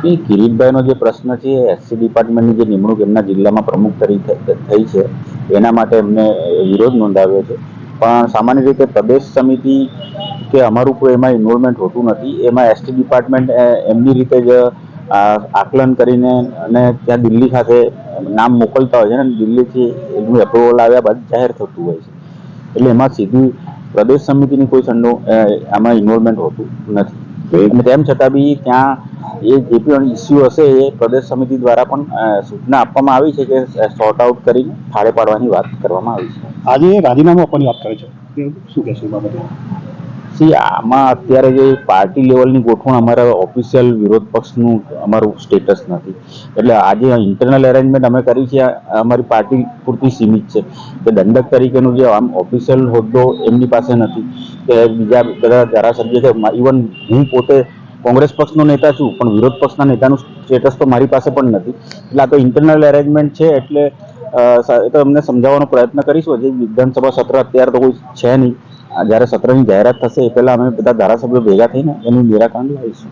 એ કિરીટભાઈનો જે પ્રશ્ન છે એસસી ડિપાર્ટમેન્ટની જે નિમણૂક એમના જિલ્લામાં પ્રમુખ તરીકે થઈ છે એના માટે એમને વિરોધ નોંધાવ્યો છે. પણ સામાન્ય રીતે પ્રદેશ સમિતિ કે અમારું કોઈ એમાં ઇન્વોલ્વમેન્ટ હોતું નથી. એમાં એસટી ડિપાર્ટમેન્ટ એમની રીતે જ આકલન કરીને અને ત્યાં દિલ્હી ખાતે નામ મોકલતા હોય છે ને દિલ્હીથી એનું એપ્રુવલ આવ્યા બાદ જાહેર થતું હોય છે. એટલે એમાં સીધી પ્રદેશ સમિતિની કોઈ આમાં ઇન્વોલ્વમેન્ટ હોતું નથી. અને તેમ છતાં બી ત્યાં એ જે પણ ઇસ્યુ હશે એ પ્રદેશ સમિતિ દ્વારા પણ સૂચના આપવામાં આવી છે કે સોર્ટ આઉટ કરીને થાળે પાડવાની વાત કરવામાં આવી છે. આજે રાજીનામું આપવાની વાત કરે છે, શું કહેશો એ બાબતે? આમાં અત્યારે જે પાર્ટી લેવલની ગોઠવણ અમારા ઓફિશિયલ વિરોધ પક્ષનું અમારું સ્ટેટસ નથી. એટલે આજે ઇન્ટરનલ એરેન્જમેન્ટ અમે કરી છે અમારી પાર્ટી પૂરતી સીમિત છે કે દંડક તરીકેનું જે આમ ઓફિશિયલ હોદ્દો એમની પાસે નથી કે બીજા બધા ધારાસભ્ય છે. ઇવન હું પોતે કોંગ્રેસ પક્ષનો નેતા છું પણ વિરોધ પક્ષના નેતાનું સ્ટેટસ તો મારી પાસે પણ નથી. એટલે આ તો ઇન્ટરનલ એરેન્જમેન્ટ છે. એટલે તો અમને સમજાવવાનો પ્રયત્ન કરીશું. હજી વિધાનસભા સત્ર અત્યારે તો કોઈ છે નહીં. જ્યારે સત્રની જાહેરાત થશે એ પહેલા અમે બધા ધારાસભ્યો ભેગા થઈને એનું નિરાકરણ લાવીશું.